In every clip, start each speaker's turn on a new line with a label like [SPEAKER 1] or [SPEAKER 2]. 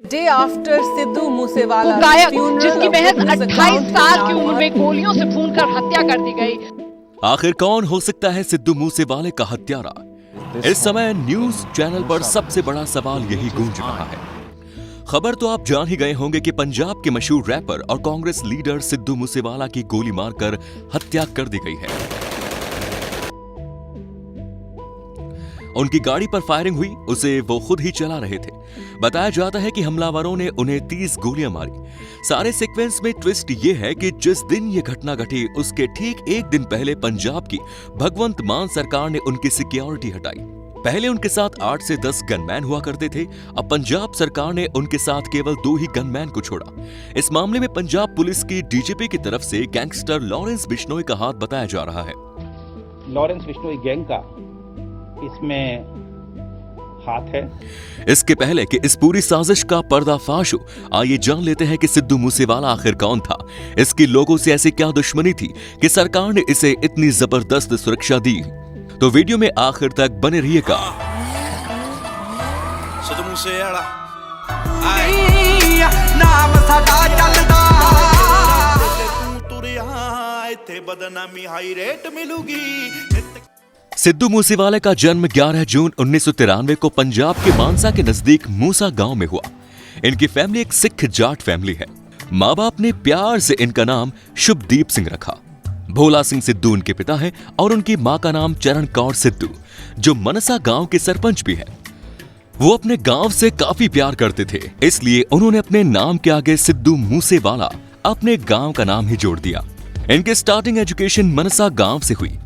[SPEAKER 1] Day after Sidhu Moosewala
[SPEAKER 2] गायक जिसकी महज 28 साल की उम्र में गोलियों से भूनकर हत्या कर दी गई।
[SPEAKER 3] आखिर कौन हो सकता है सिद्धू मूसेवाले का हत्यारा? इस समय न्यूज चैनल पर सबसे बड़ा सवाल यही गूंज रहा है। खबर तो आप जान ही गए होंगे कि पंजाब के मशहूर रैपर और कांग्रेस लीडर सिद्धू मूसेवाला की गोली मारकर हत्या कर दी गई है। उनकी गाड़ी पर फायरिंग हुई, उसे वो खुद ही चला रहे थे। बताया जाता है कि हमलावरों ने उन्हें 30 गोलियां मारी। सारे सीक्वेंस में ट्विस्ट ये है कि जिस दिन ये घटना घटी उसके ठीक एक दिन पहले पंजाब की भगवंत मान सरकार ने उनकी सिक्योरिटी हटाई। पहले उनके साथ 8 से 10 गनमैन हुआ करते थे, अब पंजाब सरकार ने उनके साथ केवल 2 ही गनमैन को छोड़ा। इस मामले में पंजाब पुलिस की डीजीपी की तरफ से गैंगस्टर लॉरेंस बिश्नोई का हाथ बताया जा रहा है।
[SPEAKER 4] लॉरेंस बिश्नोई गैंग का इसमें हाथ है।
[SPEAKER 3] इसके पहले कि इस पूरी साजिश का पर्दाफाश हो, आइए जान लेते हैं कि सिद्धू मूसेवाला आखिर कौन था। इसकी लोगों से ऐसी क्या दुश्मनी थी कि सरकार ने इसे इतनी जबरदस्त सुरक्षा दी। तो वीडियो में आखिर तक बने रहिएगा।
[SPEAKER 5] सिद्धू मूसेवाला
[SPEAKER 6] नाम साडा चलदा
[SPEAKER 5] तू तुरिया इत्थे बदनामी हाई रेट मिलूगी।
[SPEAKER 3] सिद्धू मूसेवाले का जन्म 11 जून 1993 को पंजाब के मानसा के नजदीक मूसा गांव में हुआ। इनकी फैमिली एक सिख जाट फैमिली है। माँ बाप ने प्यार से इनका नाम शुभदीप सिंह रखा। भोला सिंह सिद्धू उनके पिता हैं और उनकी माँ का नाम चरण कौर सिद्धू, जो मनसा गांव के सरपंच भी है। वो अपने गांव से काफी प्यार करते थे, इसलिए उन्होंने अपने नाम के आगे सिद्धू मूसेवाला अपने गांव का नाम ही जोड़ दिया। इनकी स्टार्टिंग एजुकेशन मनसा गांव से हुई।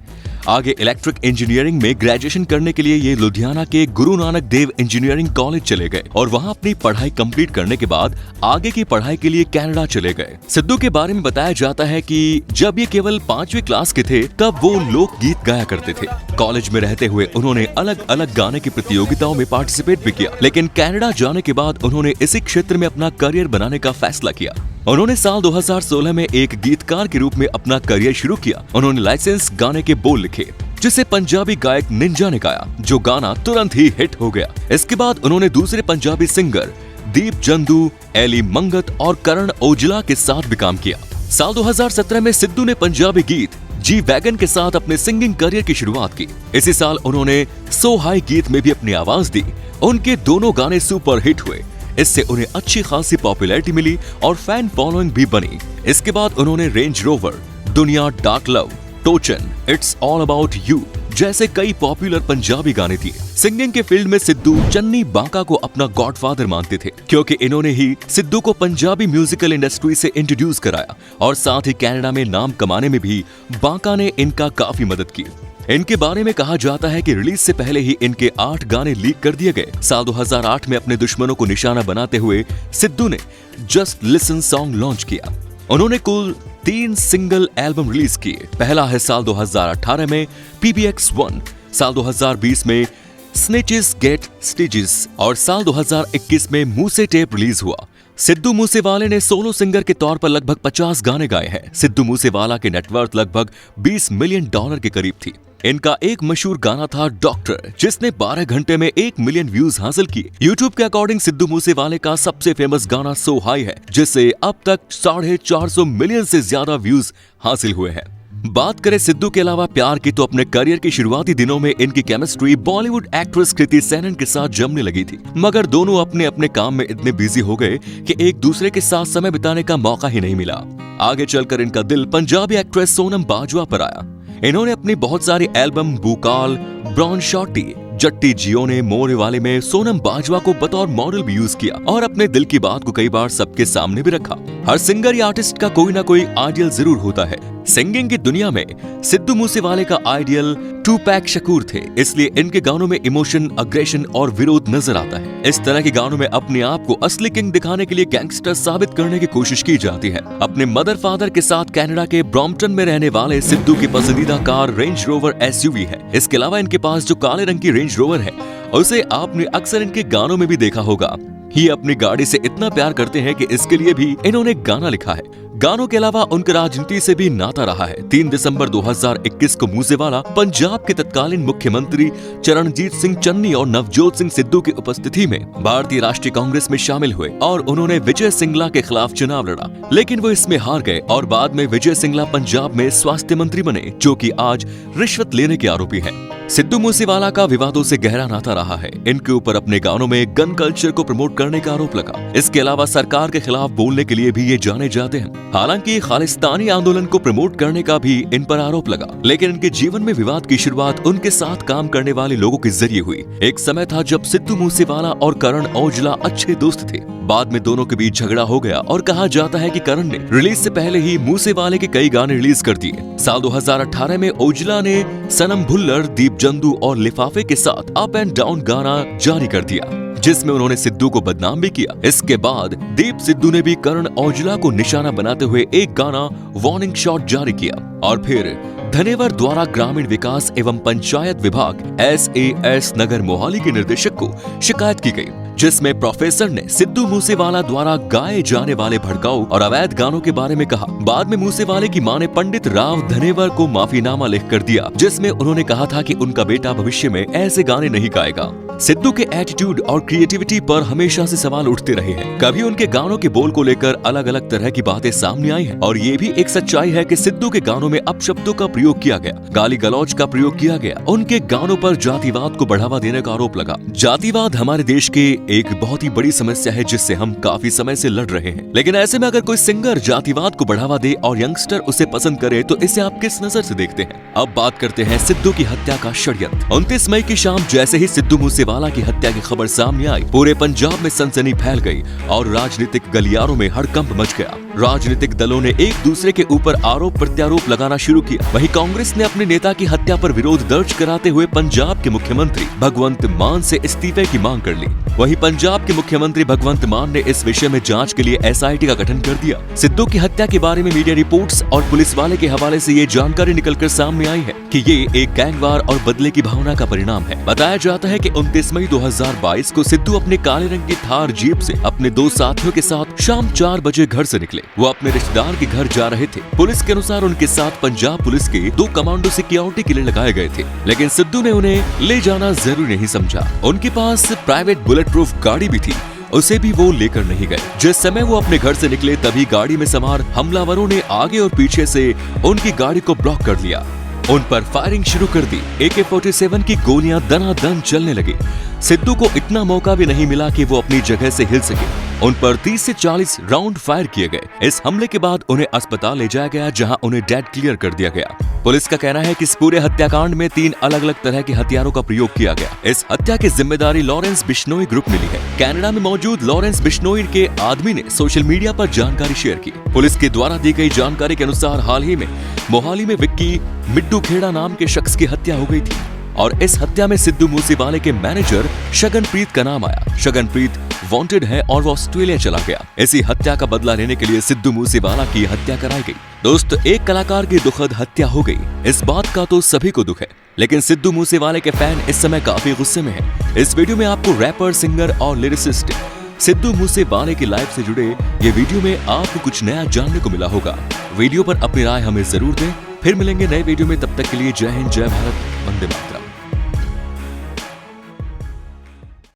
[SPEAKER 3] आगे इलेक्ट्रिक इंजीनियरिंग में ग्रेजुएशन करने के लिए ये लुधियाना के गुरु नानक देव इंजीनियरिंग कॉलेज चले गए और वहां अपनी पढ़ाई कंप्लीट करने के बाद आगे की पढ़ाई के लिए कनाडा चले गए। सिद्धू के बारे में बताया जाता है कि जब ये केवल 5वीं क्लास के थे तब वो लोकगीत गाया करते थे। कॉलेज में रहते हुए उन्होंने अलग अलग गाने की प्रतियोगिताओं में पार्टिसिपेट भी किया, लेकिन कनाडा जाने के बाद उन्होंने इसी क्षेत्र में अपना करियर बनाने का फैसला किया। उन्होंने साल 2016 में एक गीतकार के रूप में अपना करियर शुरू किया। उन्होंने लाइसेंस गाने के बोल लिखे, जिसे पंजाबी गायक निंजा ने गाया, जो गाना तुरंत ही हिट हो गया। इसके बाद उन्होंने दूसरे पंजाबी सिंगर दीप जंदू, एली मंगत और करण औजला के साथ भी काम किया। साल 2017 में सिद्धू ने पंजाबी गीत जी वैगन के साथ अपने सिंगिंग करियर की शुरुआत की। इसी साल उन्होंने सो हाई गीत में भी अपनी आवाज दी। उनके दोनों गाने सुपर हिट हुए। इससे उन्हें अच्छी खासी पॉपुलैरिटी मिली और फैन फॉलोइंग भी बनी। इसके बाद उन्होंने Range Rover, Duniya, Dark Love, Tochan, It's All About You जैसे कई पॉपुलर पंजाबी गाने दिए। सिंगिंग के फील्ड में सिद्धू चन्नी बांका को अपना गॉडफादर मानते थे, क्योंकि इन्होंने ही सिद्धू को पंजाबी म्यूजिकल इंडस्ट्री से इंट्रोड्यूस कराया और साथ ही कनाडा में नाम कमाने में भी बांका ने इनका काफी मदद की। इनके बारे में कहा जाता है कि रिलीज से पहले ही इनके 8 गाने लीक कर दिए गए। साल 2008 में अपने दुश्मनों को निशाना बनाते हुए सिद्धू ने जस्ट लिसन सॉन्ग लॉन्च किया। उन्होंने कुल 3 सिंगल एल्बम रिलीज किए। पहला है साल 2018 में PBX1, साल 2020 में स्निचेस गेट स्टिचेस और साल 2021 में मूसे टेप रिलीज हुआ। सिद्धू मूसेवाले ने सोलो सिंगर के तौर पर लगभग 50 गाने गाए हैं। सिद्धू मूसेवाला की नेटवर्थ लगभग $20 मिलियन के करीब थी। इनका एक मशहूर गाना था डॉक्टर, जिसने 12 घंटे में 1 मिलियन व्यूज हासिल किए। यूट्यूब के अकॉर्डिंग सिद्धू मूसेवाले का सबसे फेमस गाना सो हाई है, जिससे अब तक 450 मिलियन से ज्यादा व्यूज हासिल हुए हैं। बात करें सिद्धू के अलावा प्यार की, तो अपने करियर के शुरुआती दिनों में इनकी केमिस्ट्री बॉलीवुड एक्ट्रेस कृति सेनन के साथ जमने लगी थी, मगर दोनों अपने अपने काम में इतने बिजी हो गए कि एक दूसरे के साथ समय बिताने का मौका ही नहीं मिला। आगे चलकर इनका दिल पंजाबी एक्ट्रेस सोनम बाजवा पर आया। इन्होंने अपनी बहुत सारी एल्बम बुकाल, ब्रॉन शॉटी, जट्टी जियोने, मोरे वाले में सोनम बाजवा को बतौर मॉडल भी यूज किया और अपने दिल की बात को कई बार सबके सामने भी रखा। हर सिंगर या आर्टिस्ट का कोई ना कोई आइडियल जरूर होता है। सिंगिंग की दुनिया में सिद्धू मूसेवाले का आइडियल टूपैक शकूर थे, इसलिए इनके गानों में इमोशन, अग्रेशन और विरोध नजर आता है। इस तरह के गानों में अपने आप को असली किंग दिखाने के लिए गैंगस्टर साबित करने की कोशिश की जाती है। अपने मदर फादर के साथ कनाडा के ब्रॉम्पटन में रहने वाले सिद्धू की पसंदीदा कार रेंज रोवर SUV है। इसके अलावा इनके पास जो काले रंग की रेंज रोवर है, उसे आपने अक्सर इनके गानों में भी देखा होगा। ये अपनी गाड़ी से इतना प्यार करते हैं कि इसके लिए भी इन्होंने गाना लिखा है। गानों के अलावा उनका राजनीति से भी नाता रहा है। 3 दिसंबर 2021 को मूसेवाला पंजाब के तत्कालीन मुख्यमंत्री चरणजीत सिंह चन्नी और नवजोत सिंह सिद्धू की उपस्थिति में भारतीय राष्ट्रीय कांग्रेस में शामिल हुए और उन्होंने विजय सिंगला के खिलाफ चुनाव लड़ा, लेकिन वो इसमें हार गए और बाद में विजय सिंगला पंजाब में स्वास्थ्य मंत्री बने, जो कि आज रिश्वत लेने के आरोपी हैं। सिद्धू मूसेवाला का विवादों से गहरा नाता रहा है। इनके ऊपर अपने गानों में गन कल्चर को प्रमोट करने का आरोप लगा। इसके अलावा सरकार के खिलाफ बोलने के लिए भी ये जाने जाते हैं। हालांकि खालिस्तानी आंदोलन को प्रमोट करने का भी इन पर आरोप लगा, लेकिन इनके जीवन में विवाद की शुरुआत उनके साथ काम करने वाले लोगों के जरिए हुई। एक समय था जब सिद्धू मूसेवाला और करण औजला अच्छे दोस्त थे। बाद में दोनों के बीच झगड़ा हो गया और कहा जाता है कि करण ने रिलीज से पहले ही मूसेवाले के कई गाने रिलीज कर दिए। साल 2018 में औजला ने सनम भुल्लर, दीप जंदू और लिफाफे के साथ अप एंड डाउन गाना जारी कर दिया, जिसमें उन्होंने सिद्धू को बदनाम भी किया। इसके बाद दीप सिद्धू ने भी करण औजला को निशाना बनाते हुए एक गाना वार्निंग शॉट जारी किया और फिर धनेवर द्वारा ग्रामीण विकास एवं पंचायत विभाग SAS नगर मोहाली के निदेशक को शिकायत की गई, जिसमें प्रोफेसर ने सिद्धू मूसेवाला द्वारा गाए जाने वाले भड़काऊ और अवैध गानों के बारे में कहा। बाद में मूसेवाले की मां ने पंडित राव धनेवर को माफीनामा लिख कर दिया, जिसमें उन्होंने कहा था कि उनका बेटा भविष्य में ऐसे गाने नहीं गाएगा। सिद्धू के एटीट्यूड और क्रिएटिविटी पर हमेशा से सवाल उठते रहे हैं। कभी उनके गानों के बोल को लेकर अलग अलग तरह की बातें सामने आई हैं और ये भी एक सच्चाई है कि सिद्धू के गानों में अपशब्दों का प्रयोग किया गया, गाली गलौज का प्रयोग किया गया। उनके गानों पर जातिवाद को बढ़ावा देने का आरोप लगा। जातिवाद हमारे देश के एक बहुत ही बड़ी समस्या है, जिससे हम काफी समय से लड़ रहे हैं। लेकिन ऐसे में अगर कोई सिंगर जातिवाद को बढ़ावा दे और यंगस्टर उसे पसंद करे तो इसे आप किस नजर से देखते हैं? अब बात करते हैं सिद्धू की हत्या का षड्यंत्र। 29 मई की शाम जैसे ही सिद्धू मूसेवाला की हत्या की खबर सामने आई, पूरे पंजाब में सनसनी फैल गई और राजनीतिक गलियारों में हड़कंप मच गया। राजनीतिक दलों ने एक दूसरे के ऊपर आरोप प्रत्यारोप लगाना शुरू किया। वहीं कांग्रेस ने अपने नेता की हत्या पर विरोध दर्ज कराते हुए पंजाब के मुख्यमंत्री भगवंत मान से इस्तीफे की मांग कर ली। वहीं पंजाब के मुख्यमंत्री भगवंत मान ने इस विषय में जांच के लिए SIT का गठन कर दिया। सिद्धू की हत्या के बारे में मीडिया रिपोर्ट्स और पुलिस वाले के हवाले से ये जानकारी निकलकर सामने आई है कि ये एक गैंगवार और बदले की भावना का परिणाम है। बताया जाता है कि 29 मई 2022 को सिद्धू अपने काले रंग की थार जीप से अपने 2 साथियों के साथ शाम 4 बजे घर से निकले। वो अपने रिश्तेदार के घर जा रहे थे। पुलिस के अनुसार उनके साथ पंजाब पुलिस के 2 कमांडो सिक्योरिटी के लिए लगाए गए थे, लेकिन सिद्धू ने उन्हें ले जाना जरूरी नहीं समझा। उनके पास प्राइवेट बुलेट प्रूफ गाड़ी भी थी, उसे भी वो लेकर नहीं गए। जिस समय वो अपने घर से निकले तभी गाड़ी में सवार हमलावरों ने आगे और पीछे से उनकी गाड़ी को ब्लॉक कर लिया, उन पर फायरिंग शुरू कर दी। AK-47 की गोलियां दनादन चलने लगी। सिद्धू को इतना मौका भी नहीं मिला कि वो अपनी जगह से हिल सके। उन पर 30 से 40 राउंड फायर किए गए। इस हमले के बाद उन्हें अस्पताल ले जाया गया, जहां उन्हें डेड क्लियर कर दिया गया। पुलिस का कहना है कि इस पूरे हत्याकांड में 3 अलग अलग तरह के हथियारों का प्रयोग किया गया। इस हत्या की जिम्मेदारी लॉरेंस बिश्नोई ग्रुप मिली है। कनाडा में मौजूद लॉरेंस बिश्नोई के आदमी ने सोशल मीडिया पर जानकारी शेयर की। पुलिस के द्वारा दी गई जानकारी के अनुसार हाल ही में मोहाली में विक्की मिड्डू खेड़ा नाम के शख्स की हत्या हो गई थी और इस हत्या में सिद्धू मूसेवाले के मैनेजर शगनप्रीत का नाम आया। शगनप्रीत वांटेड है और वो ऑस्ट्रेलिया चला गया। इसी हत्या का बदला लेने के लिए सिद्धू मूसेवाला की हत्या कराई गई। दोस्तों, एक कलाकार की दुखद हत्या हो गई, इस बात का तो सभी को दुख है, लेकिन सिद्धू मूसेवाले के फैन इस समय काफी गुस्से में हैं। इस वीडियो में आपको रैपर, सिंगर और लिरिसिस्ट सिद्धू मूसेवाले की लाइफ से जुड़े ये वीडियो में आपको कुछ नया जानने को मिला होगा। वीडियो पर अपनी राय हमें जरूर दें। फिर मिलेंगे नए वीडियो में, तब तक के लिए जय हिंद, जय भारत, वंदे मातरम।